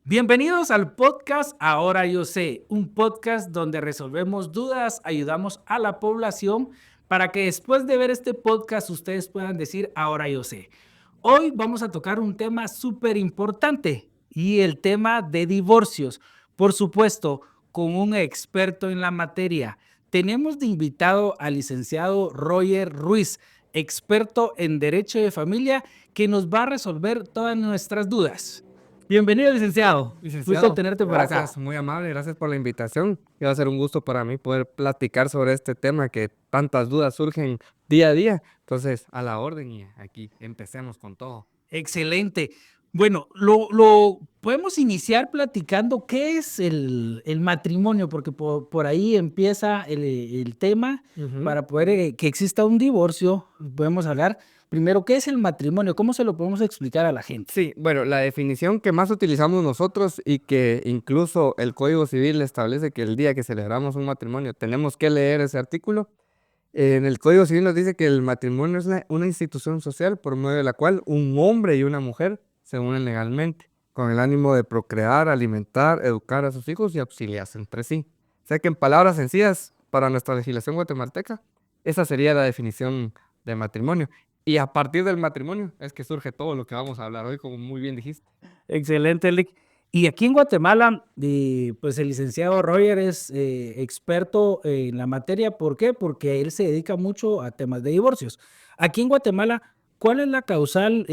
Bienvenidos al podcast Ahora Yo Sé, un podcast donde resolvemos dudas, ayudamos a la población para que después de ver este podcast ustedes puedan decir Ahora Yo Sé. Hoy vamos a tocar un tema súper importante y el tema de divorcios. Por supuesto, con un experto en la materia. Tenemos de invitado al licenciado Roger Ruiz, experto en Derecho de Familia, que nos va a resolver todas nuestras dudas. Bienvenido, licenciado. Gusto Licenciado, tenerte por acá. gracias, muy amable, gracias por la invitación. Y va a ser un gusto para mí poder platicar sobre este tema que tantas dudas surgen día a día. Entonces, a la orden y aquí empecemos con todo. Excelente. Bueno, lo podemos iniciar platicando qué es el matrimonio, porque por ahí empieza el tema Ujú. para poder que exista un divorcio. Podemos hablar primero, ¿qué es el matrimonio? ¿Cómo se lo podemos explicar a la gente? Sí, bueno, la definición que más utilizamos nosotros y que incluso el Código Civil establece que el día que celebramos un matrimonio tenemos que leer ese artículo. En el Código Civil nos dice que el matrimonio es una institución social por medio de la cual un hombre y una mujer se unen legalmente, con el ánimo de procrear, alimentar, educar a sus hijos y auxiliarse entre sí. O sea que en palabras sencillas, para nuestra legislación guatemalteca, esa sería la definición de matrimonio. Y a partir del matrimonio es que surge todo lo que vamos a hablar hoy, como muy bien dijiste. Excelente, Lick. Y aquí en Guatemala, pues el licenciado Roger es experto en la materia. ¿Por qué? Porque él se dedica mucho a temas de divorcios. Aquí en Guatemala, ¿cuál es la causal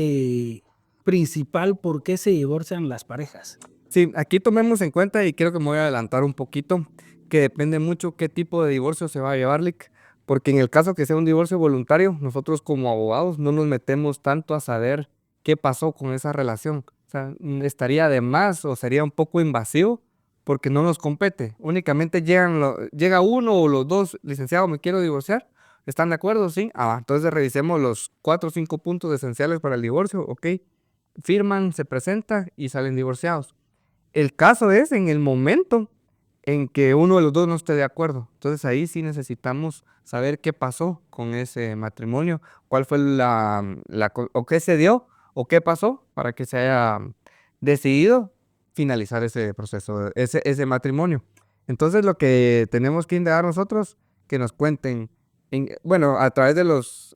principal por qué se divorcian las parejas? Sí, aquí tomemos en cuenta, y creo que me voy a adelantar un poquito, que depende mucho qué tipo de divorcio se va a llevar, Lick, porque en el caso que sea un divorcio voluntario, nosotros como abogados no nos metemos tanto a saber qué pasó con esa relación. O sea, estaría de más o sería un poco invasivo porque no nos compete. Únicamente llega uno o los dos, licenciado, me quiero divorciar. ¿Están de acuerdo? Sí. Entonces revisemos los 4 o 5 puntos esenciales para el divorcio. Ok. Firman, se presenta y salen divorciados. El caso es en el momento en que uno de los dos no esté de acuerdo. Entonces ahí sí necesitamos saber qué pasó con ese matrimonio, cuál fue o qué se dio o qué pasó para que se haya decidido finalizar ese proceso, ese matrimonio. Entonces lo que tenemos que indagar nosotros, que nos cuenten, bueno, a través de los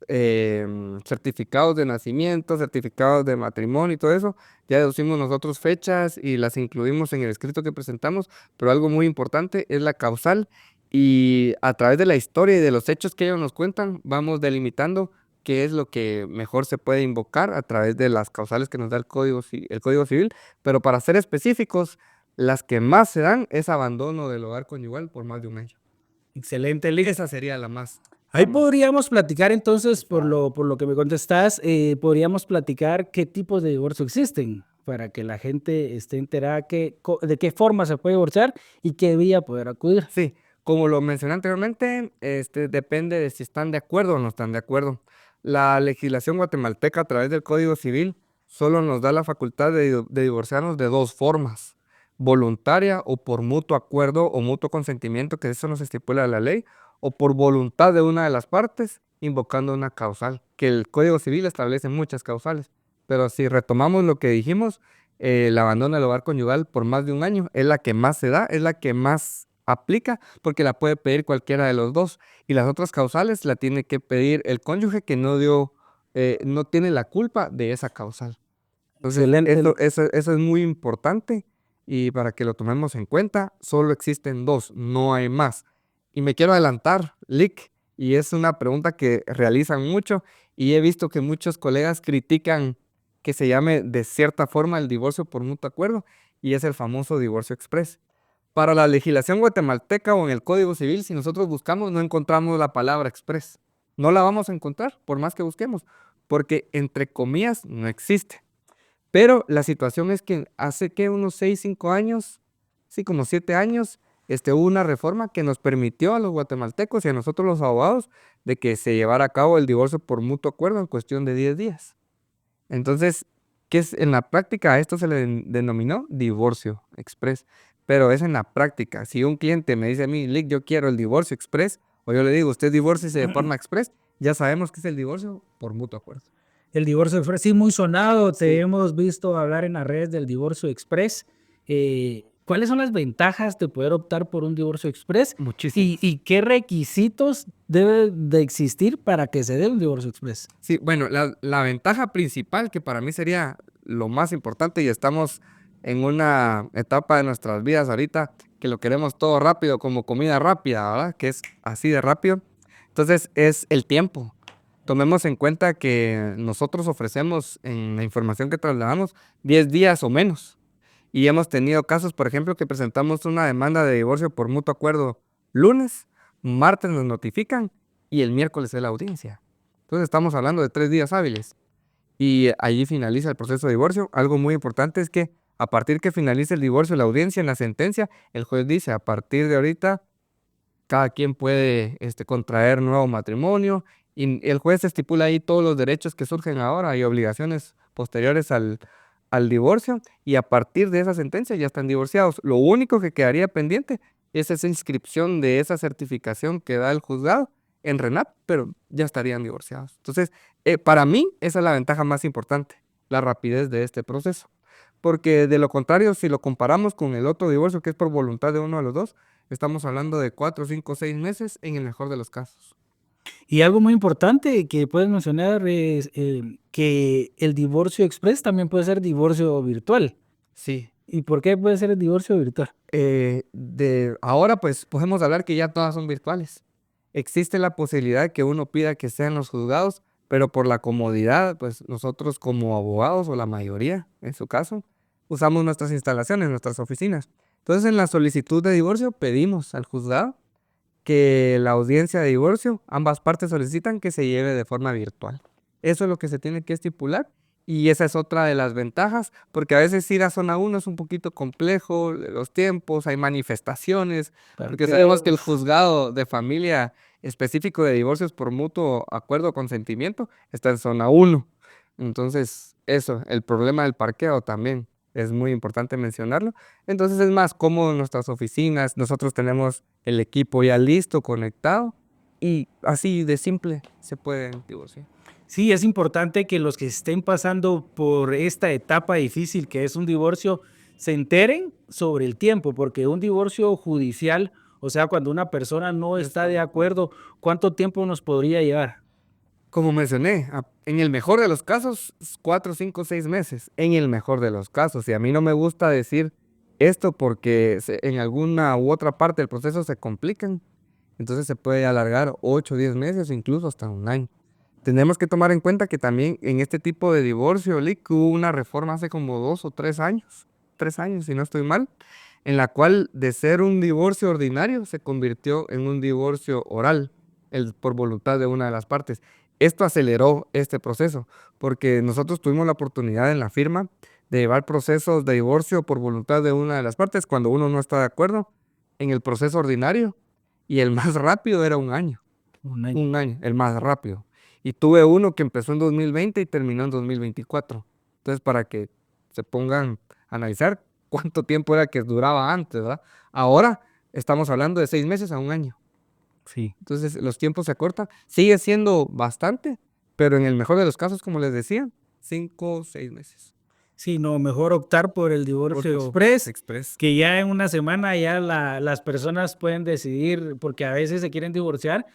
certificados de nacimiento, certificados de matrimonio y todo eso, ya deducimos nosotros fechas y las incluimos en el escrito que presentamos, pero algo muy importante es la causal y a través de la historia y de los hechos que ellos nos cuentan, vamos delimitando qué es lo que mejor se puede invocar a través de las causales que nos da el Código Civil, pero para ser específicos, las que más se dan es abandono del hogar conyugal por más de un año. Excelente, Lick. Esa sería la más. Ahí podríamos platicar entonces, Usual. por lo que me contestas, podríamos platicar qué tipos de divorcio existen para que la gente esté enterada de qué forma se puede divorciar y qué vía poder acudir. Sí, como lo mencioné anteriormente, depende de si están de acuerdo o no están de acuerdo. La legislación guatemalteca a través del Código Civil solo nos da la facultad de divorciarnos de dos formas: voluntaria o por mutuo acuerdo o mutuo consentimiento, que eso nos estipula la ley, o por voluntad de una de las partes, invocando una causal, que el Código Civil establece muchas causales. Pero si retomamos lo que dijimos, el abandono del hogar conyugal por más de un año es la que más se da, es la que más aplica, porque la puede pedir cualquiera de los dos. Y las otras causales la tiene que pedir el cónyuge que no tiene la culpa de esa causal. Entonces, Excelente, Lick. eso es muy importante y para que lo tomemos en cuenta, solo existen dos, no hay más. Y me quiero adelantar, Lick, y es una pregunta que realizan mucho y he visto que muchos colegas critican que se llame de cierta forma el divorcio por mutuo acuerdo y es el famoso divorcio express. Para la legislación guatemalteca o en el Código Civil, si nosotros buscamos, no encontramos la palabra express. No la vamos a encontrar por más que busquemos, porque entre comillas no existe. Pero la situación es que hace que unos 6, 5 años, sí, como 7 años, hubo una reforma que nos permitió a los guatemaltecos y a nosotros los abogados de que se llevara a cabo el divorcio por mutuo acuerdo en cuestión de 10 días. Entonces, ¿qué es en la práctica? A esto se le denominó divorcio express, pero es en la práctica. Si un cliente me dice a mí, Lick, yo quiero el divorcio express, o yo le digo, usted divórciese de forma express, ya sabemos que es el divorcio por mutuo acuerdo. El divorcio express, sí, muy sonado. Te Sí. hemos visto hablar en las redes del divorcio express. ¿Cuáles son las ventajas de poder optar por un divorcio express Muchísimo. y qué requisitos deben de existir para que se dé un divorcio express? Sí, bueno, la ventaja principal que para mí sería lo más importante y estamos en una etapa de nuestras vidas ahorita que lo queremos todo rápido, como comida rápida, ¿verdad? Que es así de rápido. Entonces es el tiempo. Tomemos en cuenta que nosotros ofrecemos en la información que trasladamos 10 días o menos. Y hemos tenido casos, por ejemplo, que presentamos una demanda de divorcio por mutuo acuerdo lunes, martes nos notifican y el miércoles es la audiencia. Entonces estamos hablando de 3 días hábiles y allí finaliza el proceso de divorcio. Algo muy importante es que a partir que finalice el divorcio, la audiencia en la sentencia, el juez dice a partir de ahorita cada quien puede contraer nuevo matrimonio y el juez estipula ahí todos los derechos que surgen ahora y obligaciones posteriores al divorcio y a partir de esa sentencia ya están divorciados. Lo único que quedaría pendiente es esa inscripción de esa certificación que da el juzgado en RENAP, pero ya estarían divorciados. Entonces, para mí esa es la ventaja más importante, la rapidez de este proceso. Porque de lo contrario, si lo comparamos con el otro divorcio que es por voluntad de uno de los dos, estamos hablando de 4, 5, 6 meses en el mejor de los casos. Y algo muy importante que puedes mencionar es que el divorcio express también puede ser divorcio virtual. Sí. ¿Y por qué puede ser el divorcio virtual? De ahora pues podemos hablar que ya todas son virtuales. Existe la posibilidad de que uno pida que sean los juzgados, pero por la comodidad, pues nosotros como abogados o la mayoría, en su caso, usamos nuestras instalaciones, nuestras oficinas. Entonces en la solicitud de divorcio pedimos al juzgado que la audiencia de divorcio, ambas partes solicitan que se lleve de forma virtual. Eso es lo que se tiene que estipular y esa es otra de las ventajas, porque a veces ir a zona 1 es un poquito complejo, los tiempos, hay manifestaciones, porque sabemos que el juzgado de familia específico de divorcios por mutuo acuerdo o consentimiento está en zona 1. Entonces, eso, el problema del parqueo también es muy importante mencionarlo. Entonces es más cómodo en nuestras oficinas, nosotros tenemos el equipo ya listo, conectado y así de simple se pueden divorciar. Sí, es importante que los que estén pasando por esta etapa difícil que es un divorcio se enteren sobre el tiempo, porque un divorcio judicial, o sea, cuando una persona no está de acuerdo, ¿cuánto tiempo nos podría llevar? Como mencioné, en el mejor de los casos, 4, 5, 6 meses, en el mejor de los casos. Y a mí no me gusta decir esto porque en alguna u otra parte del proceso se complican. Entonces se puede alargar 8, 10 meses, incluso hasta un año. Tenemos que tomar en cuenta que también en este tipo de divorcio, Lick, hubo una reforma hace como 2 o 3 años si no estoy mal, en la cual de ser un divorcio ordinario se convirtió en un divorcio oral, por voluntad de una de las partes. Esto aceleró este proceso, porque nosotros tuvimos la oportunidad en la firma de llevar procesos de divorcio por voluntad de una de las partes cuando uno no está de acuerdo en el proceso ordinario y el más rápido era un año. Un año. Un año, el más rápido. Y tuve uno que empezó en 2020 y terminó en 2024. Entonces, para que se pongan a analizar cuánto tiempo era que duraba antes, ¿verdad? Ahora estamos hablando de 6 meses a un año. Sí. Entonces, los tiempos se acortan. Sigue siendo bastante, pero en el mejor de los casos, como les decía, 5 o 6 meses. Sí, no, mejor optar por el divorcio express, que ya en una semana ya las personas pueden decidir, porque a veces se quieren divorciar,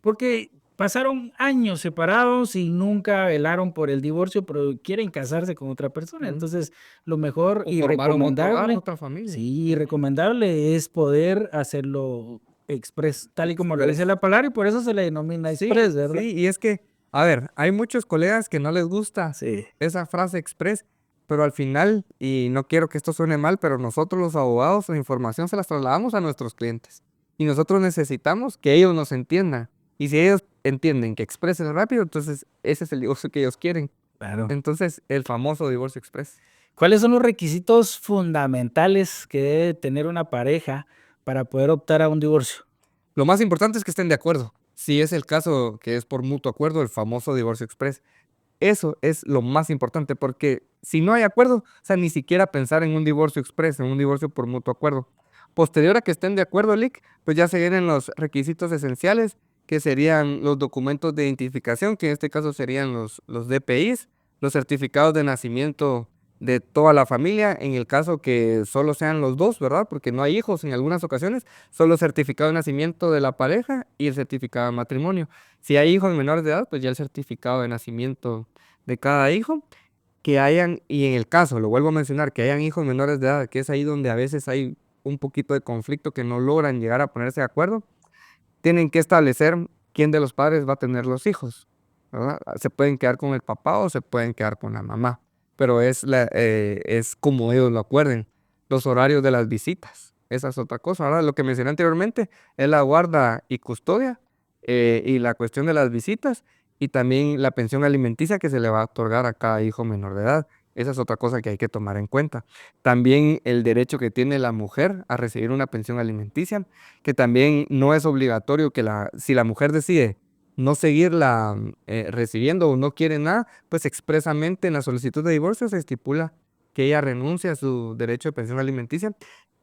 porque pasaron años separados y nunca velaron por el divorcio, pero quieren casarse con otra persona. Ujú. Entonces, lo mejor O y formaron otro hogar, recomendable, otra familia. sí, recomendable es poder hacerlo express, tal y como lo dice Express. la palabra, y por eso se le denomina Sí, express, ¿verdad? sí, y es que, a ver, hay muchos colegas que no les gusta Sí. esa frase express, pero al final, y no quiero que esto suene mal, pero nosotros los abogados, la información se las trasladamos a nuestros clientes. Y nosotros necesitamos que ellos nos entiendan. Y si ellos entienden que express es rápido, entonces ese es el divorcio que ellos quieren. Claro. Entonces, el famoso divorcio express. ¿Cuáles son los requisitos fundamentales que debe tener una pareja para poder optar a un divorcio? Lo más importante es que estén de acuerdo. Si es el caso que es por mutuo acuerdo, el famoso divorcio express. Eso es lo más importante, porque si no hay acuerdo, o sea, ni siquiera pensar en un divorcio express, en un divorcio por mutuo acuerdo. Posterior a que estén de acuerdo, Lick, pues ya se vienen los requisitos esenciales, que serían los documentos de identificación, que en este caso serían los DPIs, los certificados de nacimiento de toda la familia, en el caso que solo sean los dos, ¿verdad? Porque no hay hijos en algunas ocasiones, solo certificado de nacimiento de la pareja y el certificado de matrimonio. Si hay hijos menores de edad, pues ya el certificado de nacimiento de cada hijo. Que hayan, y en el caso, lo vuelvo a mencionar, que hayan hijos menores de edad, que es ahí donde a veces hay un poquito de conflicto, que no logran llegar a ponerse de acuerdo, tienen que establecer quién de los padres va a tener los hijos, ¿verdad? Se pueden quedar con el papá o se pueden quedar con la mamá, pero es como ellos lo acuerden. Los horarios de las visitas, esa es otra cosa. Ahora, lo que mencioné anteriormente es la guarda y custodia, y la cuestión de las visitas, y también la pensión alimenticia que se le va a otorgar a cada hijo menor de edad. Esa es otra cosa que hay que tomar en cuenta. También el derecho que tiene la mujer a recibir una pensión alimenticia, que también no es obligatorio que si la mujer decide no seguirla recibiendo o no quiere nada, pues expresamente en la solicitud de divorcio se estipula que ella renuncia a su derecho de pensión alimenticia.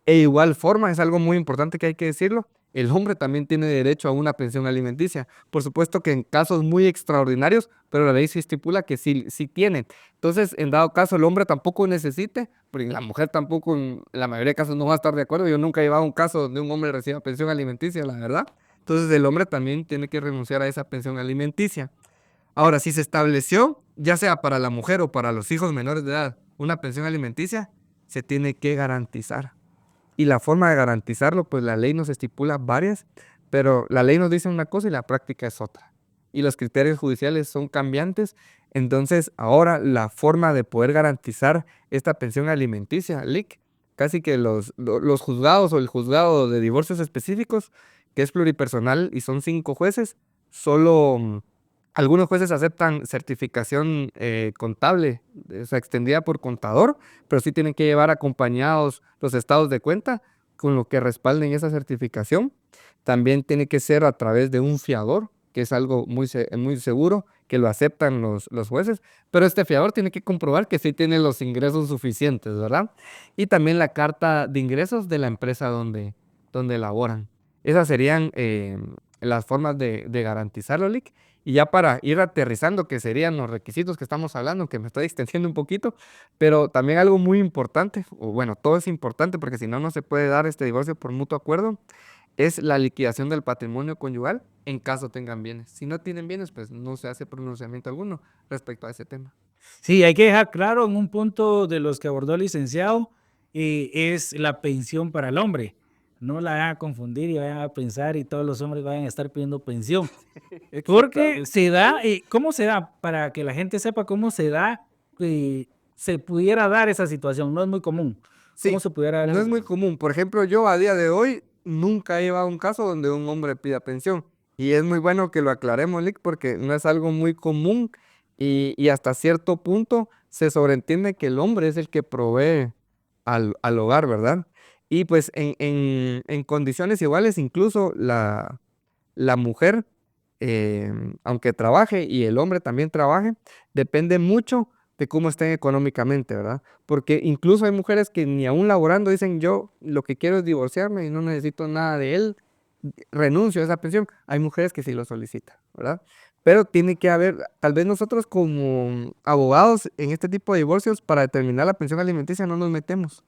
E igual forma, es algo muy importante que hay que decirlo, el hombre también tiene derecho a una pensión alimenticia. Por supuesto que en casos muy extraordinarios, pero la ley sí estipula que sí tiene. Entonces, en dado caso el hombre tampoco necesite, porque la mujer tampoco en la mayoría de casos no va a estar de acuerdo. Yo nunca he llevado un caso donde un hombre reciba pensión alimenticia, la verdad. Entonces el hombre también tiene que renunciar a esa pensión alimenticia. Ahora, si se estableció, ya sea para la mujer o para los hijos menores de edad, una pensión alimenticia, se tiene que garantizar. Y la forma de garantizarlo, pues la ley nos estipula varias, pero la ley nos dice una cosa y la práctica es otra. Y los criterios judiciales son cambiantes. Entonces, ahora la forma de poder garantizar esta pensión alimenticia, LIC, casi que los juzgados o el juzgado de divorcios específicos, que es pluripersonal y son 5 jueces, solo algunos jueces aceptan certificación contable, o sea, extendida por contador, pero sí tienen que llevar acompañados los estados de cuenta con lo que respalden esa certificación. También tiene que ser a través de un fiador, que es algo muy seguro, que lo aceptan los jueces, pero este fiador tiene que comprobar que sí tiene los ingresos suficientes, ¿verdad? Y también la carta de ingresos de la empresa donde laboran. Esas serían las formas de garantizarlo, Lick. Y ya para ir aterrizando, que serían los requisitos que estamos hablando, que me estoy extendiendo un poquito, pero también algo muy importante, o bueno, todo es importante porque si no, no se puede dar este divorcio por mutuo acuerdo, es la liquidación del patrimonio conyugal en caso tengan bienes. Si no tienen bienes, pues no se hace pronunciamiento alguno respecto a ese tema. Sí, hay que dejar claro en un punto de los que abordó el licenciado, es la pensión para el hombre. No la vayan a confundir y vayan a pensar y todos los hombres vayan a estar pidiendo pensión. Porque Exactamente. se da, ¿cómo se da? Para que la gente sepa cómo se da, se pudiera dar esa situación. No es muy común. ¿Cómo Sí, se pudiera dar no esa es muy situación? común. Por ejemplo, yo a día de hoy nunca he llevado un caso donde un hombre pida pensión. Y es muy bueno que lo aclaremos, Lick, porque no es algo muy común y hasta cierto punto se sobreentiende que el hombre es el que provee al hogar, ¿verdad? Y pues en condiciones iguales, incluso la mujer, aunque trabaje y el hombre también trabaje, depende mucho de cómo estén económicamente, ¿verdad? Porque incluso hay mujeres que ni aún laborando dicen yo lo que quiero es divorciarme y no necesito nada de él, renuncio a esa pensión. Hay mujeres que sí lo solicitan, ¿verdad? Pero tiene que haber, tal vez nosotros como abogados en este tipo de divorcios, para determinar la pensión alimenticia no nos metemos,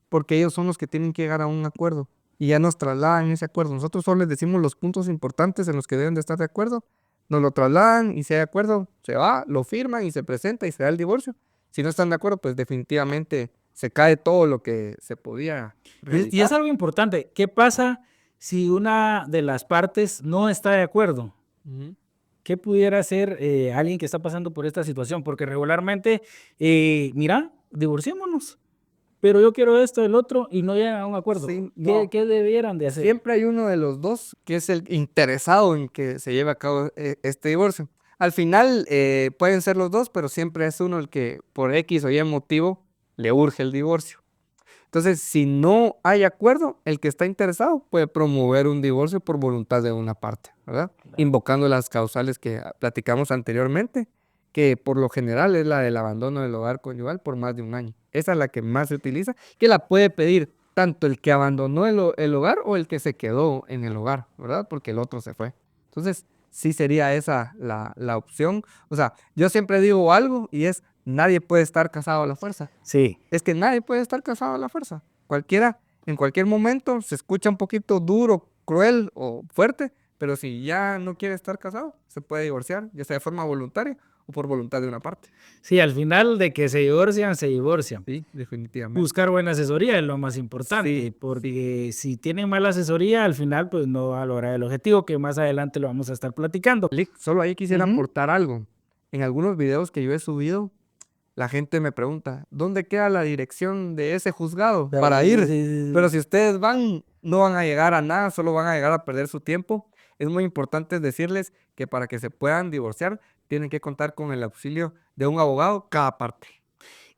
porque ellos son los que tienen que llegar a un acuerdo y ya nos trasladan ese acuerdo. Nosotros solo les decimos los puntos importantes en los que deben de estar de acuerdo, nos lo trasladan y si hay acuerdo, se va, lo firman y se presenta y se da el divorcio. Si no están de acuerdo, pues definitivamente se cae todo lo que se podía Y es realizar. algo importante. ¿Qué pasa si una de las partes no está de acuerdo? Ujú. ¿Qué pudiera hacer alguien que está pasando por esta situación? Porque regularmente, mira, divorciémonos, pero yo quiero esto, el otro, y no llegan a un acuerdo. Sí, ¿Qué, no. qué debieran de hacer? Siempre hay uno de los dos que es el interesado en que se lleve a cabo este divorcio. Al final pueden ser los dos, pero siempre es uno el que por X o Y motivo le urge el divorcio. Entonces, si no hay acuerdo, el que está interesado puede promover un divorcio por voluntad de una parte, ¿verdad? Claro. Invocando las causales que platicamos anteriormente, que por lo general es la del abandono del hogar conyugal por más de un año. Esa es la que más se utiliza, que la puede pedir tanto el que abandonó el hogar o el que se quedó en el hogar, ¿verdad? Porque el otro se fue. Entonces, sí sería esa la opción. O sea, yo siempre digo algo y es, nadie puede estar casado a la fuerza. Sí. Es que nadie puede estar casado a la fuerza. Cualquiera, en cualquier momento, se escucha un poquito duro, cruel o fuerte, pero si ya no quiere estar casado, se puede divorciar, ya sea de forma voluntaria o por voluntad de una parte. Sí, al final de que se divorcian, se divorcian. Sí, definitivamente. Buscar buena asesoría es lo más importante, Sí, porque si tienen mala asesoría, al final pues no va a lograr el objetivo, que más adelante lo vamos a estar platicando. Lick, solo ahí quisiera Ujú. aportar algo. En algunos videos que yo he subido, la gente me pregunta, ¿dónde queda la dirección de ese juzgado para Sí, ir? sí, sí. Pero si ustedes van, no van a llegar a nada, solo van a llegar a perder su tiempo. Es muy importante decirles que para que se puedan divorciar, tienen que contar con el auxilio de un abogado cada parte.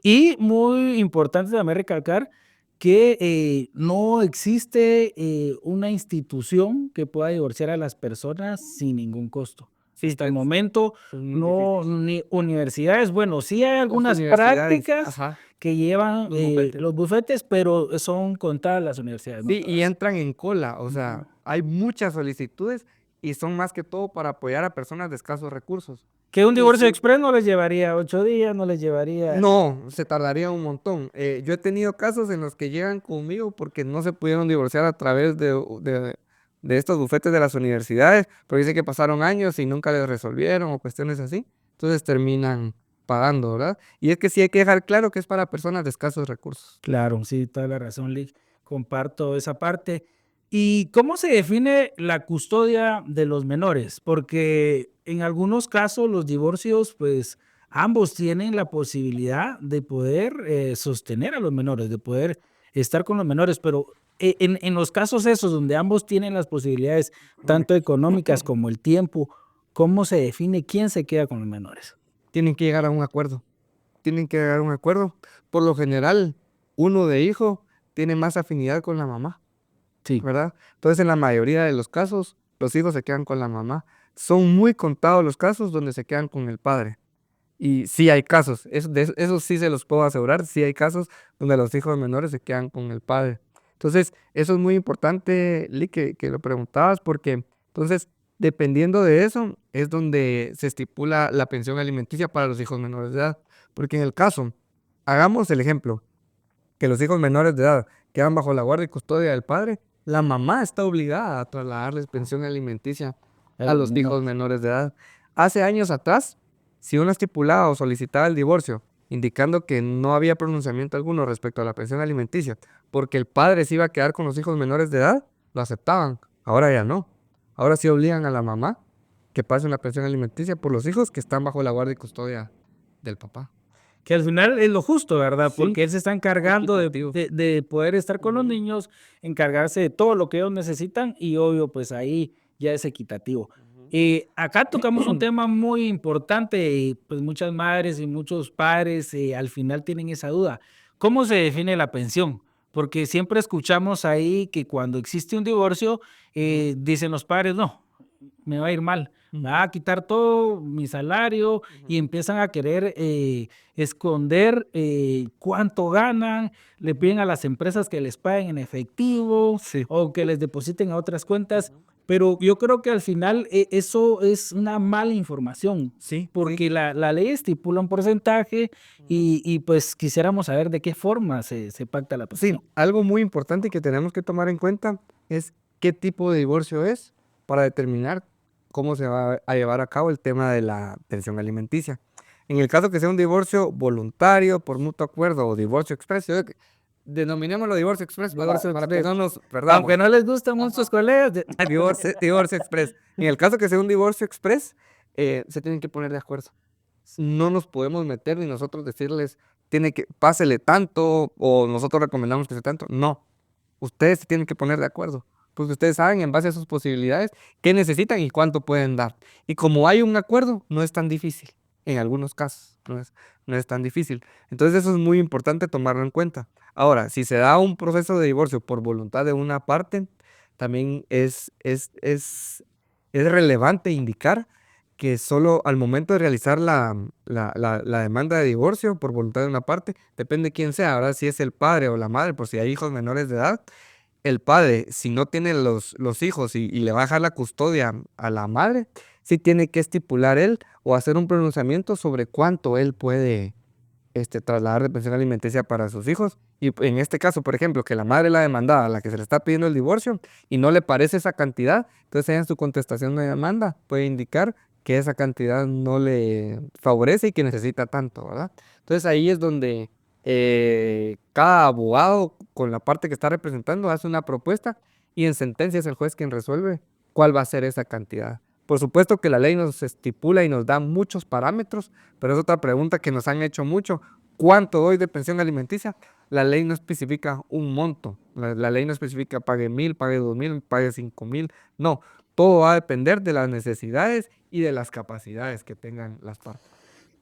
Y muy importante también recalcar que no existe una institución que pueda divorciar a las personas sin ningún costo. Sí, Hasta el es momento, muy no, difícil. ni universidades, bueno, sí hay Las algunas universidades, prácticas ajá, que llevan los bufetes. los bufetes, pero son contadas las universidades, no Sí, y todas. entran en cola, o Ujú. sea, hay muchas solicitudes y son más que todo para apoyar a personas de escasos recursos. Que un Y divorcio sí, express no les llevaría 8 días, no les llevaría. no, se tardaría un montón. Yo he tenido casos en los que llegan conmigo porque no se pudieron divorciar a través de estos bufetes de las universidades, pero dicen que pasaron años y nunca les resolvieron o cuestiones así. Entonces terminan pagando, ¿verdad? Y es que sí hay que dejar claro que es para personas de escasos recursos. Claro, sí, toda la razón, Lick. Comparto esa parte. ¿Y cómo se define la custodia de los menores? Porque en algunos casos los divorcios, pues ambos tienen la posibilidad de poder sostener a los menores, de poder estar con los menores, pero en los casos esos donde ambos tienen las posibilidades, tanto económicas como el tiempo, ¿cómo se define quién se queda con los menores? Tienen que llegar a un acuerdo. Tienen que llegar a un acuerdo. Por lo general, uno de hijo tiene más afinidad con la mamá, Sí. ¿verdad? Entonces, en la mayoría de los casos, los hijos se quedan con la mamá. Son muy contados los casos donde se quedan con el padre. Y sí hay casos, eso sí se los puedo asegurar, sí hay casos donde los hijos menores se quedan con el padre. Entonces, eso es muy importante, Lee, que lo preguntabas, porque entonces, dependiendo de eso, es donde se estipula la pensión alimenticia para los hijos menores de edad. Porque en el caso, hagamos el ejemplo, que los hijos menores de edad quedan bajo la guardia y custodia del padre, la mamá está obligada a trasladarles pensión alimenticia a los hijos menores de edad. Hace años atrás, si uno estipulaba o solicitaba el divorcio, indicando que no había pronunciamiento alguno respecto a la pensión alimenticia, porque el padre se iba a quedar con los hijos menores de edad, lo aceptaban. Ahora ya no. Ahora sí obligan a la mamá que pase una pensión alimenticia por los hijos que están bajo la guardia y custodia del papá. Que al final es lo justo, ¿verdad? Sí, Porque él se está encargando de, equitativo. de poder estar con los Ujú. niños, encargarse de todo lo que ellos necesitan y obvio, pues ahí ya es equitativo. Ujú. Acá tocamos un tema muy importante y pues muchas madres y muchos padres al final tienen esa duda. ¿Cómo se define la pensión? Porque siempre escuchamos ahí que cuando existe un divorcio, Ujú. dicen los padres, no, me va a ir mal, me va Ujú. a quitar todo mi salario y Ujú. empiezan a querer esconder cuánto ganan, le Ujú. piden a las empresas que les paguen en efectivo Sí. o que les depositen a otras cuentas, Ujú. pero yo creo que al final eso es una mala información, Sí, sí. porque la ley estipula un porcentaje Ujú. y pues quisiéramos saber de qué forma se pacta la Sí, pensión. algo muy importante que tenemos que tomar en cuenta es qué tipo de divorcio es para determinar cómo se va a llevar a cabo el tema de la pensión alimenticia. En el caso que sea un divorcio voluntario, por mutuo acuerdo o divorcio express, denominémoslo divorcio express Divorcio para que express. no nos Aunque perdamos. no les gustan muchos colegas. Divorcio express. En el caso que sea un divorcio express, se tienen que poner de acuerdo. No nos podemos meter ni nosotros decirles, tiene que, pásele tanto o nosotros recomendamos que sea tanto. No, ustedes se tienen que poner de acuerdo, porque ustedes saben en base a sus posibilidades qué necesitan y cuánto pueden dar. Y como hay un acuerdo, no es tan difícil. En algunos casos, no es tan difícil. Entonces eso es muy importante tomarlo en cuenta. Ahora, si se da un proceso de divorcio por voluntad de una parte, también es relevante indicar que solo al momento de realizar la demanda de divorcio por voluntad de una parte, depende quién sea, ahora si es el padre o la madre, por si hay hijos menores de edad, el padre, si no tiene los hijos y le va a dejar la custodia a la madre, sí tiene que estipular él o hacer un pronunciamiento sobre cuánto él puede trasladar de pensión alimenticia para sus hijos. Y en este caso, por ejemplo, que la madre es la demandada, a la que se le está pidiendo el divorcio, y no le parece esa cantidad, entonces ella en su contestación de demanda puede indicar que esa cantidad no le favorece y que necesita tanto, ¿verdad? Entonces ahí es donde cada abogado con la parte que está representando hace una propuesta y en sentencia es el juez quien resuelve cuál va a ser esa cantidad. Por supuesto que la ley nos estipula y nos da muchos parámetros, pero es otra pregunta que nos han hecho mucho. ¿Cuánto doy de pensión alimenticia? La ley no especifica un monto. La ley no especifica pague 1,000, pague 2,000, pague 5,000. No, todo va a depender de las necesidades y de las capacidades que tengan las partes.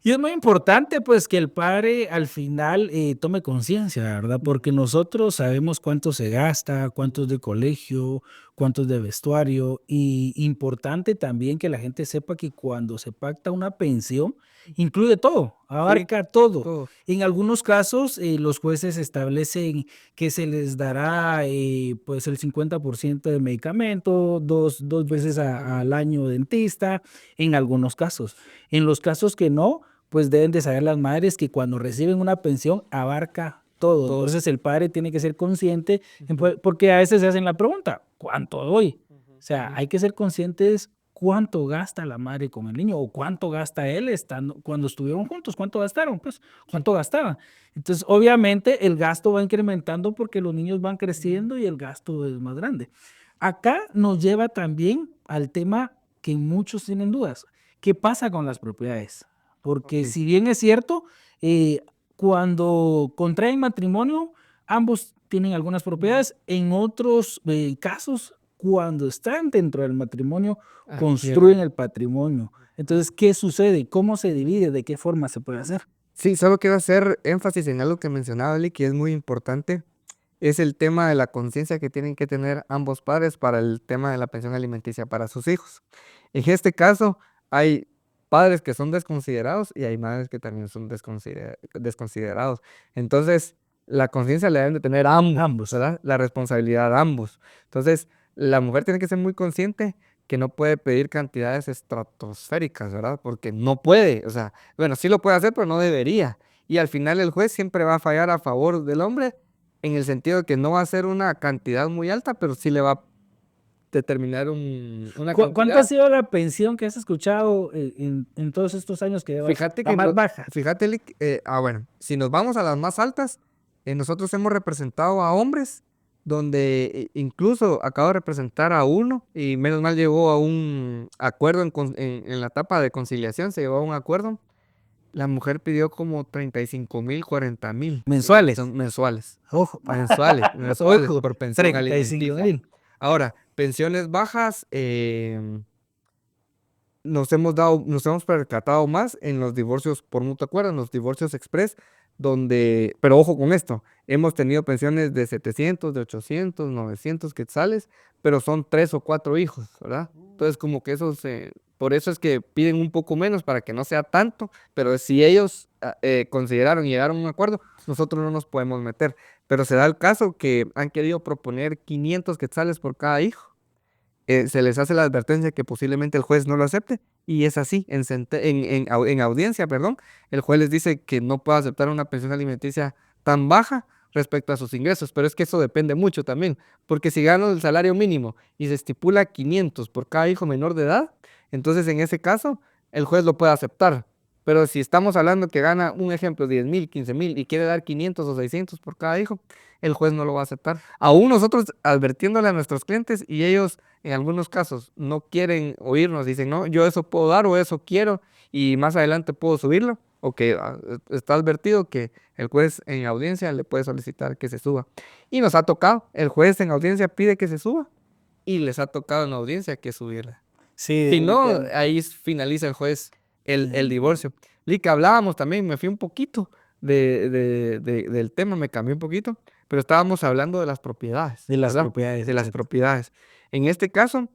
Y es muy importante, pues, que el padre al final, tome conciencia, ¿verdad? Porque nosotros sabemos cuánto se gasta, cuánto es de colegio, cuánto es de vestuario, y importante también que la gente sepa que cuando se pacta una pensión, incluye todo, Sí, abarca todo. todo. En algunos casos, los jueces establecen que se les dará, pues, el 50% del medicamento, dos veces al año dentista, en algunos casos. En los casos que no, pues deben de saber las madres que cuando reciben una pensión abarca todo. Todo. Entonces el padre tiene que ser consciente, Ujú, porque a veces se hacen la pregunta, ¿cuánto doy? O sea, ujú. hay que ser conscientes cuánto gasta la madre con el niño o cuánto gasta él estando, cuando estuvieron juntos, cuánto gastaron, pues, cuánto gastaban. Entonces, obviamente, el gasto va incrementando porque los niños van creciendo y el gasto es más grande. Acá nos lleva también al tema que muchos tienen dudas. ¿Qué pasa con las propiedades? Porque Ok. si bien es cierto, eh, cuando contraen matrimonio, ambos tienen algunas propiedades. En otros casos, cuando están dentro del matrimonio, construyen Adquieren. el patrimonio. Entonces, ¿qué sucede? ¿Cómo se divide? ¿De qué forma se puede hacer? Sí, solo quiero hacer énfasis en algo que mencionaba Ali, que es muy importante. Es el tema de la conciencia que tienen que tener ambos padres para el tema de la pensión alimenticia para sus hijos. En este caso, hay padres que son desconsiderados y hay madres que también son desconsiderados. Entonces, la conciencia la deben de tener ambos, Ambos. ¿verdad? La responsabilidad de ambos. Entonces, la mujer tiene que ser muy consciente que no puede pedir cantidades estratosféricas, ¿verdad? Porque no puede, o sea, bueno, sí lo puede hacer, pero no debería. Y al final el juez siempre va a fallar a favor del hombre en el sentido de que no va a ser una cantidad muy alta, pero sí le va a determinar una ¿Cuánto ha cantidad. sido la pensión que has escuchado en todos estos años que llevas? Fíjate La que, más baja. fíjate, Lick, bueno, si nos vamos a las más altas, nosotros hemos representado a hombres, donde incluso acabo de representar a uno y menos mal llegó a un acuerdo en la etapa de conciliación, se llegó a un acuerdo. La mujer pidió como 35,000, 40,000. Mensuales. Son mensuales. Ojo, Mensuales ojo, por pensión 35 alimenticia. mil. Ahora, pensiones bajas, nos hemos percatado más en los divorcios por mutuo acuerdo, en los divorcios express, donde, pero ojo con esto, hemos tenido pensiones de 700, de 800, 900 quetzales, pero son 3 o 4 hijos, ¿verdad? Entonces como que por eso es que piden un poco menos para que no sea tanto, pero si ellos consideraron y llegaron a un acuerdo, nosotros no nos podemos meter. Pero se da el caso que han querido proponer 500 quetzales por cada hijo, se les hace la advertencia que posiblemente el juez no lo acepte y es así, en audiencia, perdón, el juez les dice que no puede aceptar una pensión alimenticia tan baja respecto a sus ingresos, pero es que eso depende mucho también, porque si gano el salario mínimo y se estipula 500 por cada hijo menor de edad, entonces en ese caso el juez lo puede aceptar. Pero si estamos hablando que gana, un ejemplo, 10,000, 15,000 y quiere dar 500 o 600 por cada hijo, el juez no lo va a aceptar. Aún nosotros advirtiéndole a nuestros clientes y ellos en algunos casos no quieren oírnos, dicen, no, yo eso puedo dar o eso quiero y más adelante puedo subirlo, o que está advertido que el juez en audiencia le puede solicitar que se suba. Y nos ha tocado, el juez en audiencia pide que se suba y les ha tocado en audiencia que subirla. Sí, Si no, ahí finaliza el juez el divorcio. Y que hablábamos también, me fui un poquito del tema, me cambié un poquito, pero estábamos hablando de las propiedades, de las ¿verdad? propiedades, De las exacto. propiedades. En este caso,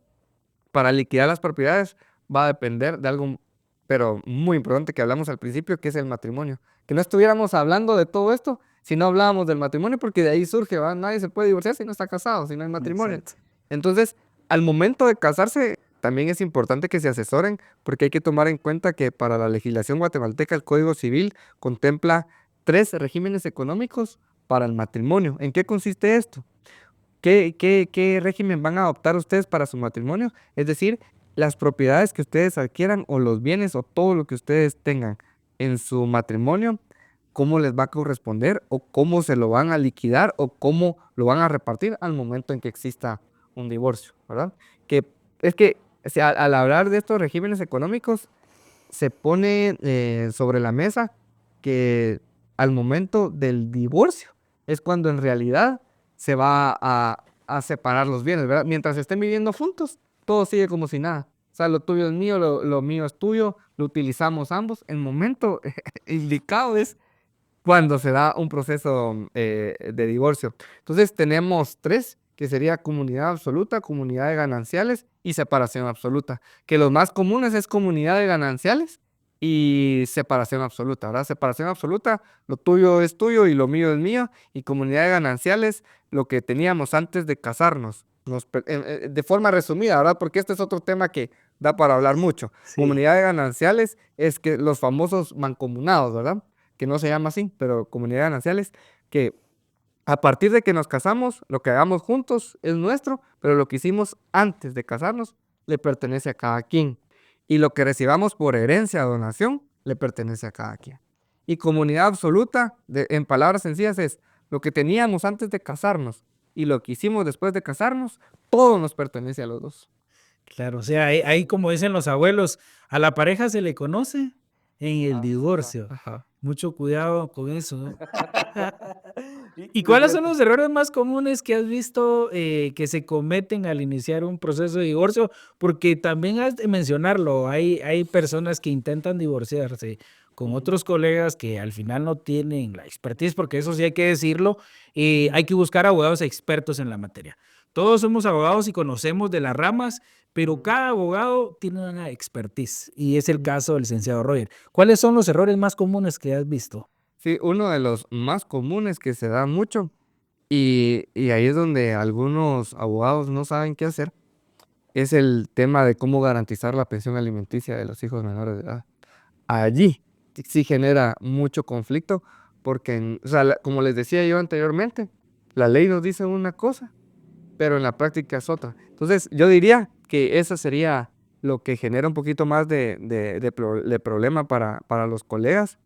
para liquidar las propiedades va a depender de algo, pero muy importante que hablamos al principio, que es el matrimonio. Que no estuviéramos hablando de todo esto si no hablábamos del matrimonio, porque de ahí surge, ¿va? Nadie se puede divorciar si no está casado, si no hay matrimonio. Exacto. Entonces, al momento de casarse, también es importante que se asesoren, porque hay que tomar en cuenta que para la legislación guatemalteca el Código Civil contempla 3 regímenes económicos para el matrimonio. ¿En qué consiste esto? ¿Qué régimen van a adoptar ustedes para su matrimonio? Es decir, las propiedades que ustedes adquieran o los bienes o todo lo que ustedes tengan en su matrimonio, cómo les va a corresponder o cómo se lo van a liquidar o cómo lo van a repartir al momento en que exista un divorcio, ¿verdad? Que es que o sea, al hablar de estos regímenes económicos, se pone sobre la mesa que al momento del divorcio es cuando en realidad se va a separar los bienes, ¿verdad? Mientras estén viviendo juntos, todo sigue como si nada. O sea, lo tuyo es mío, lo mío es tuyo, lo utilizamos ambos. El momento indicado es cuando se da un proceso de divorcio. Entonces tenemos 3, que sería comunidad absoluta, comunidad de gananciales y separación absoluta. Que los más comunes es comunidad de gananciales y separación absoluta, ¿verdad? Separación absoluta, lo tuyo es tuyo y lo mío es mío. Y comunidad de gananciales, lo que teníamos antes de casarnos. De forma resumida, ¿verdad? Porque este es otro tema que da para hablar mucho. Sí. Comunidad de gananciales es que los famosos mancomunados, ¿verdad? Que no se llama así, pero comunidad de gananciales, que a partir de que nos casamos, lo que hagamos juntos es nuestro, pero lo que hicimos antes de casarnos le pertenece a cada quien. Y lo que recibamos por herencia o donación le pertenece a cada quien. Y comunidad absoluta, en palabras sencillas, es lo que teníamos antes de casarnos y lo que hicimos después de casarnos, todo nos pertenece a los dos. Claro, o sea, ahí como dicen los abuelos, a la pareja se le conoce en el divorcio. Ajá. Mucho cuidado con eso, ¿no? ¿Y Es cuáles son cierto. los errores más comunes que has visto que se cometen al iniciar un proceso de divorcio? Porque también has de mencionarlo, hay personas que intentan divorciarse con Ujú. otros colegas que al final no tienen la expertise, porque eso sí hay que decirlo, y hay que buscar abogados expertos en la materia. Todos somos abogados y conocemos de las ramas, pero Ujú. cada abogado tiene una expertise y es el Ujú. caso del licenciado Roger. ¿Cuáles son los errores más comunes que has visto? Sí, uno de los más comunes que se da mucho, y ahí es donde algunos abogados no saben qué hacer, es el tema de cómo garantizar la pensión alimenticia de los hijos menores de edad. Allí sí genera mucho conflicto porque, o sea, como les decía yo anteriormente, la ley nos dice una cosa, pero en la práctica es otra. Entonces, yo diría que eso sería lo que genera un poquito más de problema para los colegas.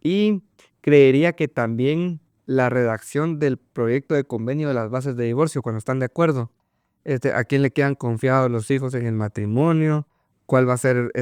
Y creería que también la redacción del proyecto de convenio de las bases de divorcio, cuando están de acuerdo, a quién le quedan confiados los hijos en el matrimonio, cuál va a ser,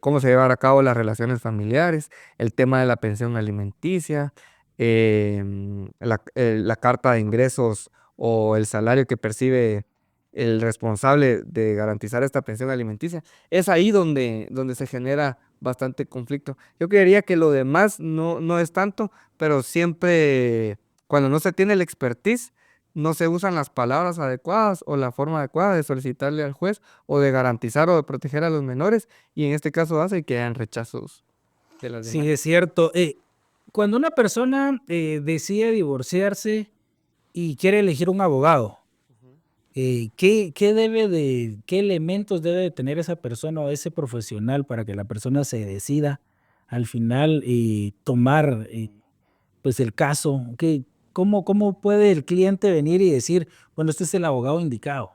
cómo se llevar a cabo las relaciones familiares, el tema de la pensión alimenticia, la carta de ingresos o el salario que percibe el responsable de garantizar esta pensión alimenticia. Es ahí donde se genera bastante conflicto. Yo creería que lo demás no es tanto, pero siempre cuando no se tiene el expertise, no se usan las palabras adecuadas o la forma adecuada de solicitarle al juez o de garantizar o de proteger a los menores, y en este caso hace que hayan rechazos de las Sí, demandas. es cierto. Cuando una persona decide divorciarse y quiere elegir un abogado, Ujú. qué elementos debe de tener esa persona o ese profesional para que la persona se decida al final tomar pues el caso? ¿Cómo puede el cliente venir y decir, bueno, este es el abogado indicado?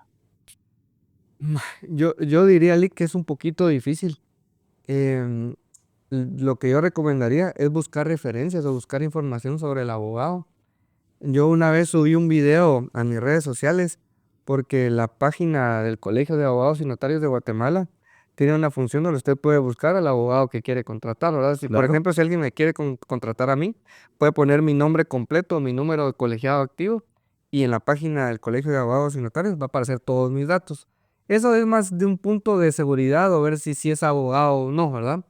Yo diría, Lick, que es un poquito difícil. Em, lo que yo recomendaría es buscar referencias o buscar información sobre el abogado. Yo una vez subí un video a mis redes sociales porque la página del Colegio de Abogados y Notarios de Guatemala tiene una función donde usted puede buscar al abogado que quiere contratar, ¿verdad? Si, por Claro. ejemplo, si alguien me quiere contratar a mí, puede poner mi nombre completo, mi número de colegiado activo, y en la página del Colegio de Abogados y Notarios va a aparecer todos mis datos. Eso es más de un punto de seguridad o ver si es abogado o no, ¿verdad?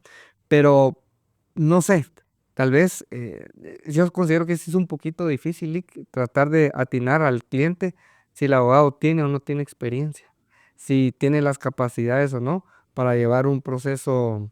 Pero no sé, tal vez yo considero que sí es un poquito difícil tratar de atinar al cliente si el abogado tiene o no tiene experiencia, si tiene las capacidades o no para llevar un proceso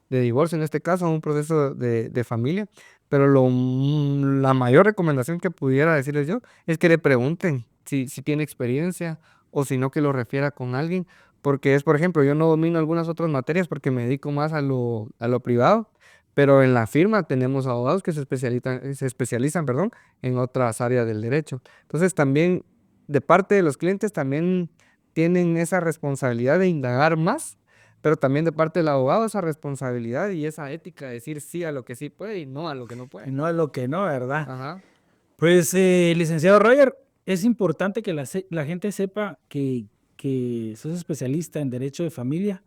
de divorcio, en este caso, un proceso de familia. Pero la mayor recomendación que pudiera decirles yo es que le pregunten si tiene experiencia o si no, que lo refiera con alguien. Porque es, por ejemplo, yo no domino algunas otras materias porque me dedico más a lo privado, Pero en la firma tenemos abogados que se especializan, perdón, en otras áreas del derecho. Entonces también de parte de los clientes también tienen esa responsabilidad de indagar más, pero también de parte del abogado esa responsabilidad y esa ética de decir sí a lo que sí puede y no a lo que no Y puede. no es lo que no, ¿verdad? Ajá. Pues, licenciado Roger, es importante que la gente sepa que sos especialista en derecho de familia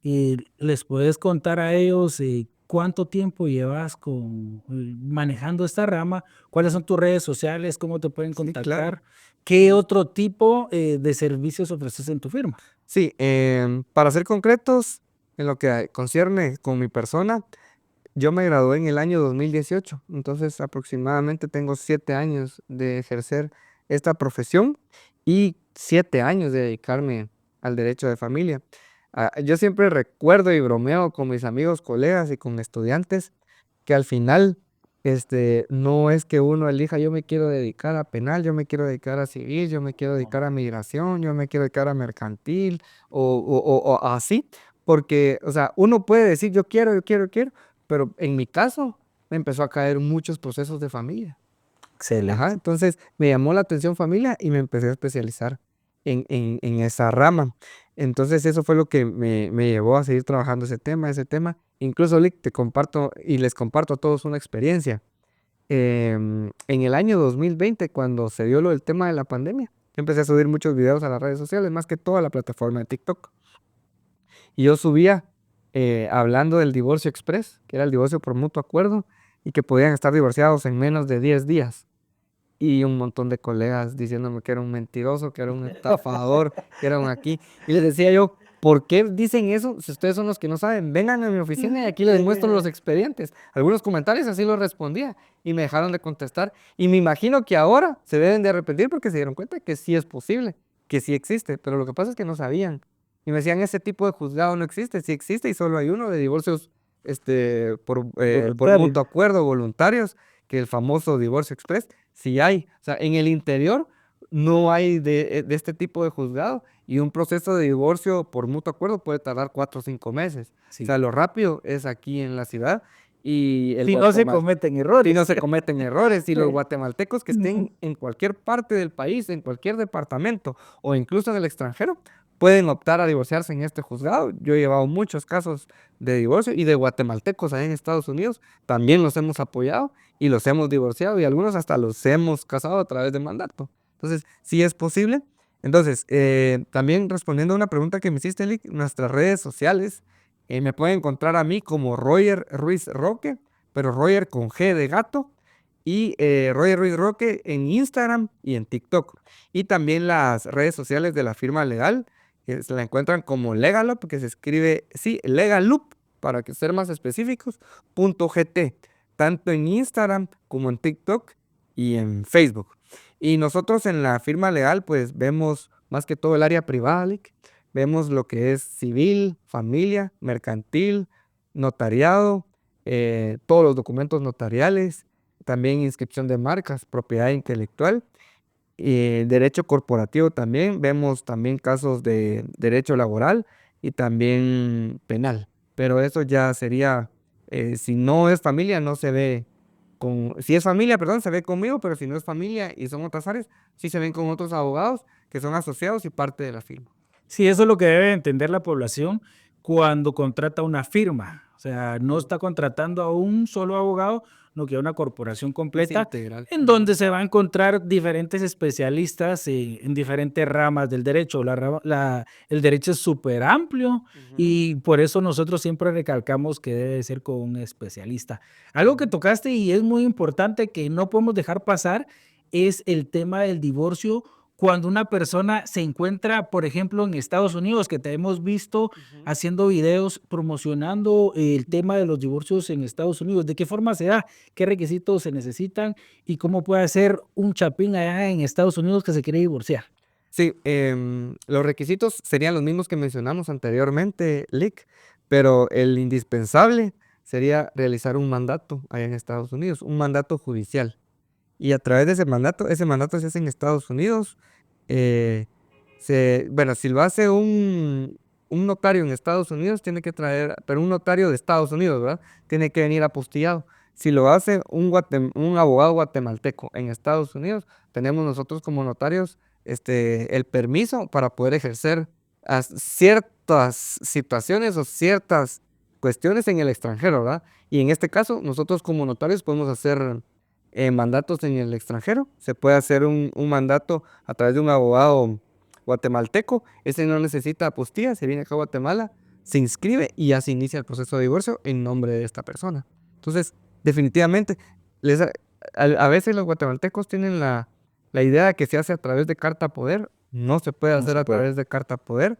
y les puedes contar a ellos cuánto tiempo llevas manejando esta rama, cuáles son tus redes sociales, cómo te pueden Sí, claro. contactar, qué otro tipo de servicios ofreces en tu firma. Sí, para ser concretos, en lo que concierne con mi persona, yo me gradué en el año 2018, entonces aproximadamente tengo 7 años de ejercer esta profesión y 7 años de dedicarme al derecho de familia. Yo siempre recuerdo y bromeo con mis amigos, colegas y con estudiantes que al final no es que uno elija, yo me quiero dedicar a penal, yo me quiero dedicar a civil, yo me quiero dedicar a migración, yo me quiero dedicar a mercantil o así, porque, o sea, uno puede decir yo quiero, yo quiero, yo quiero, pero en mi caso me empezó a caer muchos procesos de familia. Ajá, Excelente. entonces me llamó la atención familia y me empecé a especializar en esa rama. Entonces eso fue lo que me llevó a seguir trabajando ese tema. Incluso, Lick, te comparto y les comparto a todos una experiencia. En el año 2020, cuando se dio lo del tema de la pandemia, yo empecé a subir muchos videos a las redes sociales, más que todo a la plataforma de TikTok. Y yo subía hablando del divorcio express, que era el divorcio por mutuo acuerdo, y que podían estar divorciados en menos de 10 días. Y un montón de colegas diciéndome que era un mentiroso, que era un estafador, que era un aquí. Y les decía yo, ¿por qué dicen eso? Si ustedes son los que no saben, vengan a mi oficina y aquí les muestro los expedientes. Algunos comentarios así los respondía y me dejaron de contestar. Y me imagino que ahora se deben de arrepentir porque se dieron cuenta que sí es posible, que sí existe. Pero lo que pasa es que no sabían. Y me decían, ese tipo de juzgado no existe, sí existe y solo hay uno de divorcios por Voluntario. mutuo acuerdo, voluntarios, que el famoso divorcio express. Sí hay, o sea, en el interior no hay de este tipo de juzgado y un proceso de divorcio por mutuo acuerdo puede tardar 4 o 5 meses. O Sí. sea, lo rápido es aquí en la ciudad y el Si no se guatemal cometen si no errores. se cometen errores y los guatemaltecos que estén en cualquier parte del país, en cualquier departamento o incluso en el extranjero, pueden optar a divorciarse en este juzgado. Yo he llevado muchos casos de divorcio y de guatemaltecos allá en Estados Unidos, también los hemos apoyado y los hemos divorciado y algunos hasta los hemos casado a través de mandato. Entonces, sí es posible. Entonces, también respondiendo a una pregunta que me hiciste, Lick, nuestras redes sociales, me pueden encontrar a mí como Roger Ruiz Roque, pero Roger con G de gato, y Roger Ruiz Roque en Instagram y en TikTok. Y también las redes sociales de la firma legal, que se la encuentran como Legaloop, que se escribe, sí, Legaloop, para que ser más específicos, .gt, tanto en Instagram como en TikTok y en Facebook. Y nosotros en la firma legal, pues vemos más que todo el área privada, Lick. Vemos lo que es civil, familia, mercantil, notariado, todos los documentos notariales, también inscripción de marcas, propiedad intelectual, derecho corporativo también, vemos también casos de derecho laboral y también penal, pero eso ya sería, si no es familia, no se ve si es familia, perdón, se ve conmigo, pero si no es familia y son otras áreas, sí se ven con otros abogados que son asociados y parte de la firma. Sí, eso es lo que debe entender la población cuando contrata una firma. O sea, no está contratando a un solo abogado, no que a una corporación Es completa integral. en donde se va a encontrar diferentes especialistas en diferentes ramas del derecho. El derecho es súper amplio Ujú, y por eso nosotros siempre recalcamos que debe ser con un especialista. Algo que ujú, tocaste y es muy importante que no podemos dejar pasar es el tema del divorcio cuando una persona se encuentra, por ejemplo, en Estados Unidos, que te hemos visto ujú. haciendo videos promocionando el tema de los divorcios en Estados Unidos. ¿De qué forma se da? ¿Qué requisitos se necesitan? ¿Y cómo puede ser un chapín allá en Estados Unidos que se quiere divorciar? Sí, los requisitos serían los mismos que mencionamos anteriormente, Lick, pero el indispensable sería realizar un mandato allá en Estados Unidos, un mandato judicial. Y a través de ese mandato se hace en Estados Unidos. Bueno, si lo hace un notario en Estados Unidos tiene que traer, pero un notario de Estados Unidos, ¿verdad? Tiene que venir apostillado. Si lo hace un abogado guatemalteco en Estados Unidos, tenemos nosotros como notarios el permiso para poder ejercer ciertas situaciones o ciertas cuestiones en el extranjero, ¿verdad? Y en este caso, nosotros como notarios podemos hacer mandatos en el extranjero. Se puede hacer un mandato a través de un abogado guatemalteco. Ese no necesita apostilla, se viene acá a Guatemala, se inscribe y ya se inicia el proceso de divorcio en nombre de esta persona. Entonces, definitivamente, a veces los guatemaltecos tienen la idea de que se hace a través de carta poder. No se puede hacer a través de carta poder.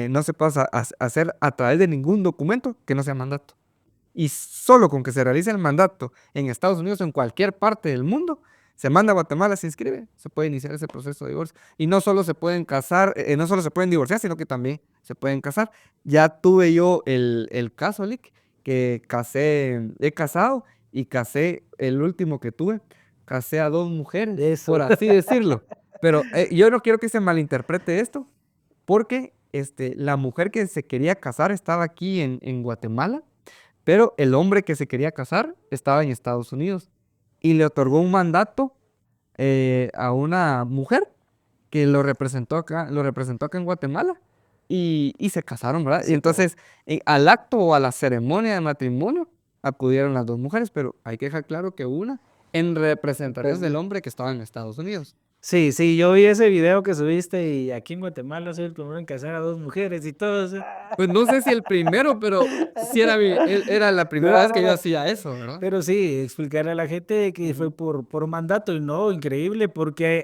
No se puede hacer a través de ningún documento que no sea mandato. Y solo con que se realice el mandato en Estados Unidos o en cualquier parte del mundo, se manda a Guatemala, se inscribe, se puede iniciar ese proceso de divorcio. Y no solo se pueden casar, no solo se pueden divorciar, sino que también se pueden casar. Ya tuve yo el caso, Lick, que he casado y casé, el último que tuve, casé a 2 mujeres, Eso. por así decirlo. Pero yo no quiero que se malinterprete esto, porque la mujer que se quería casar estaba aquí en Guatemala, pero el hombre que se quería casar estaba en Estados Unidos y le otorgó un mandato a una mujer que lo representó acá en Guatemala y se casaron, ¿verdad? Y entonces al acto o a la ceremonia de matrimonio acudieron las 2 mujeres, pero hay que dejar claro que una en representación del hombre que estaba en Estados Unidos. Sí, sí, yo vi ese video que subiste y aquí en Guatemala soy el primero en casar a 2 mujeres y todo eso. Pues no sé si el primero, pero sí era la primera vez que yo hacía eso, ¿verdad? Pero sí, explicarle a la gente que fue por mandato y no, increíble, porque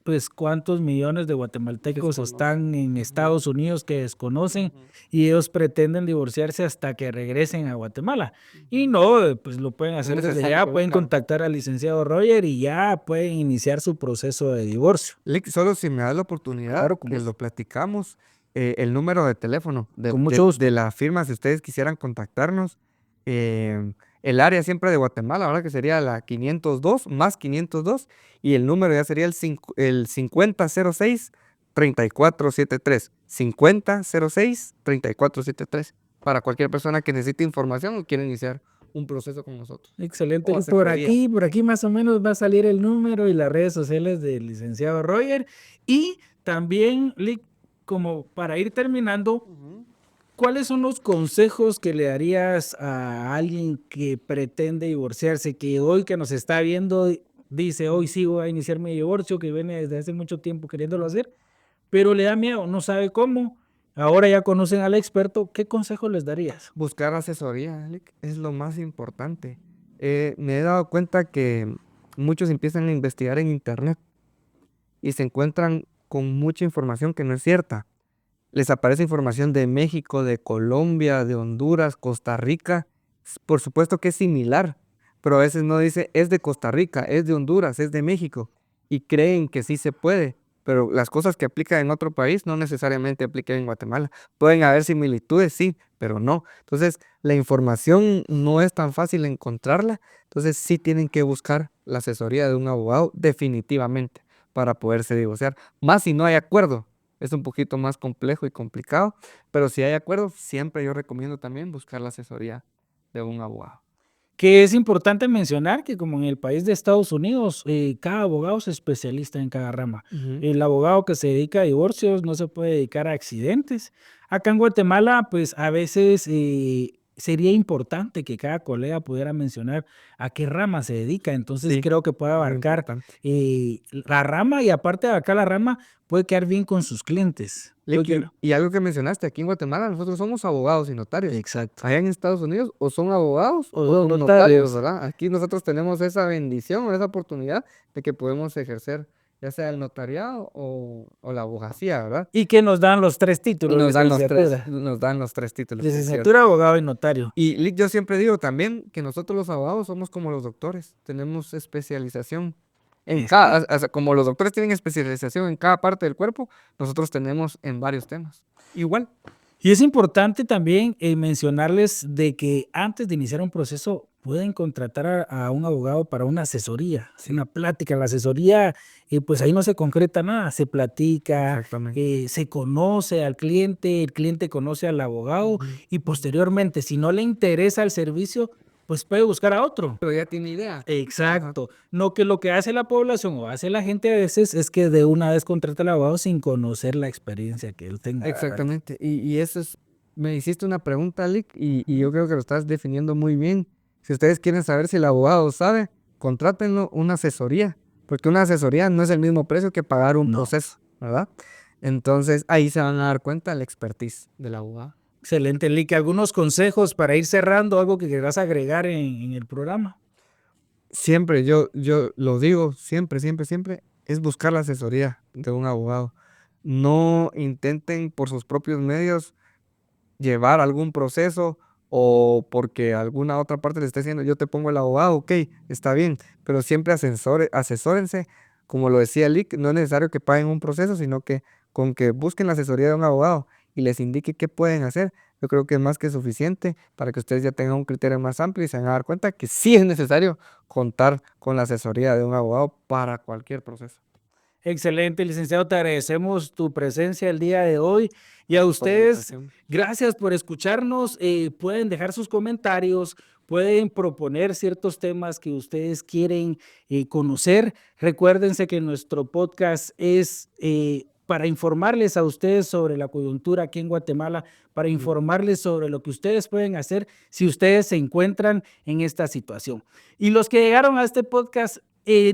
pues cuántos millones de guatemaltecos están en Estados Unidos que desconocen y ellos pretenden divorciarse hasta que regresen a Guatemala. Y no, pues lo pueden hacer desde allá, pueden contactar al licenciado Roger y ya pueden iniciar su proceso de divorcio. Lick, solo si me das la oportunidad, Claro, con que gusto. lo platicamos, el número de teléfono Con mucho gusto. de la firma, si ustedes quisieran contactarnos, el área siempre de Guatemala, ahora que sería la 502, más 502, y el número ya sería el 5006-3473, 5006-3473, para cualquier persona que necesite información o quiera iniciar un proceso con nosotros. Excelente. O Y por asesoría. aquí más o menos va a salir el número y las redes sociales del licenciado Roger. Y también, Lick, como para ir terminando, ¿cuáles son los consejos que le darías a alguien que pretende divorciarse, que hoy que nos está viendo dice, hoy sí voy a iniciar mi divorcio, que viene desde hace mucho tiempo queriéndolo hacer, pero le da miedo, no sabe cómo? Ahora ya conocen al experto, ¿qué consejo les darías? Buscar asesoría, Alec, es lo más importante. Me he dado cuenta que muchos empiezan a investigar en internet y se encuentran con mucha información que no es cierta. Les aparece información de México, de Colombia, de Honduras, Costa Rica. Por supuesto que es similar, pero a veces no dice es de Costa Rica, es de Honduras, es de México. Y creen que sí se puede, pero las cosas que aplican en otro país no necesariamente aplican en Guatemala. Pueden haber similitudes, sí, pero no. Entonces, la información no es tan fácil encontrarla. Entonces, sí tienen que buscar la asesoría de un abogado definitivamente para poderse divorciar. Más si no hay acuerdo. Es un poquito más complejo y complicado, pero si hay acuerdo, siempre yo recomiendo también buscar la asesoría de un abogado. Que es importante mencionar que como en el país de Estados Unidos, cada abogado es especialista en cada rama. Ujú. El abogado que se dedica a divorcios no se puede dedicar a accidentes. Acá en Guatemala, pues a veces sería importante que cada colega pudiera mencionar a qué rama se dedica. Entonces Sí, creo que puede muy abarcar importante. la rama y aparte de abarcar la rama, puede quedar bien con sus clientes. Yo Licky, quiero. y algo que mencionaste, aquí en Guatemala nosotros somos abogados y notarios. Exacto. Allá en Estados Unidos o son abogados O o dos son notarios, notarios. ¿verdad? Aquí nosotros tenemos esa bendición o esa oportunidad de que podemos ejercer ya sea el notariado o la abogacía, ¿verdad? Y que nos dan los 3 Y títulos, licenciatura. nos dan los 3 títulos, es cierto. Licenciatura, abogado y notario. Y Lick, yo siempre digo también que nosotros los abogados somos como los doctores, tenemos especialización en cada, o sea, como los doctores tienen especialización en cada parte del cuerpo, nosotros tenemos en varios temas. Igual. Y es importante también mencionarles de que antes de iniciar un proceso pueden contratar a un abogado para una asesoría, Sí, una plática. La asesoría, pues ahí no se concreta nada, se platica, exactamente. se conoce al cliente, el cliente conoce al abogado Ujú. y posteriormente, si no le interesa el servicio, pues puede buscar a otro. Pero ya tiene idea. Ajá. Exacto. No, que lo que hace la población o hace la gente a veces es que de una vez contrata al abogado sin conocer la experiencia que él tenga, ¿verdad? Exactamente. Y eso es, me hiciste una pregunta, Lick, y yo creo que lo estás definiendo muy bien. Si ustedes quieren saber si el abogado sabe, contrátenlo una asesoría, porque una asesoría no es el mismo precio que pagar un No. proceso, ¿verdad? Entonces ahí se van a dar cuenta la expertise del abogado. Excelente, Lick. ¿Algunos consejos para ir cerrando, algo que quieras agregar en el programa? Siempre, yo lo digo, siempre, siempre, siempre, es buscar la asesoría de un abogado. No intenten por sus propios medios llevar algún proceso o porque alguna otra parte le esté diciendo, yo te pongo el abogado, ok, está bien, pero siempre asesórense, como lo decía Lick, no es necesario que paguen un proceso, sino que con que busquen la asesoría de un abogado y les indique qué pueden hacer, yo creo que es más que suficiente para que ustedes ya tengan un criterio más amplio y se van a dar cuenta que sí es necesario contar con la asesoría de un abogado para cualquier proceso. Excelente, licenciado. Te agradecemos tu presencia el día de hoy y a Por la ustedes, invitación. gracias por escucharnos. Pueden dejar sus comentarios, pueden proponer ciertos temas que ustedes quieren conocer. Recuérdense que nuestro podcast es para informarles a ustedes sobre la coyuntura aquí en Guatemala, para Ujú. informarles sobre lo que ustedes pueden hacer si ustedes se encuentran en esta situación. Y los que llegaron a este podcast,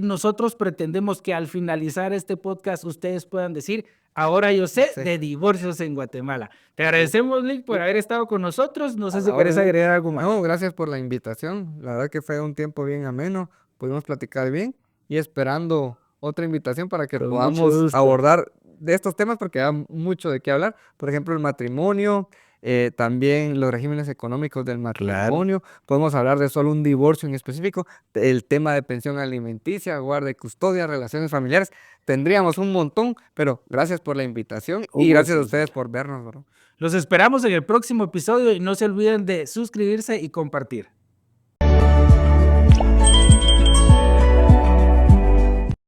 nosotros pretendemos que al finalizar este podcast ustedes puedan decir, ahora yo sé Sí, de divorcios en Guatemala. Te sí. agradecemos, Lick, por haber estado con nosotros. No A sé si la querés orden, Lick. agregar algo más. No, gracias por la invitación. La verdad que fue un tiempo bien ameno. Pudimos platicar bien y esperando otra invitación para que Con mucho podamos gusto. abordar de estos temas porque hay mucho de qué hablar. Por ejemplo, el matrimonio, también los regímenes económicos del Claro. matrimonio. Podemos hablar de solo un divorcio en específico, el tema de pensión alimenticia, guarda y custodia, relaciones familiares. Tendríamos un montón, pero gracias por la invitación Un y gracias a gusto, ustedes señor. por vernos, bro. Los esperamos en el próximo episodio y no se olviden de suscribirse y compartir.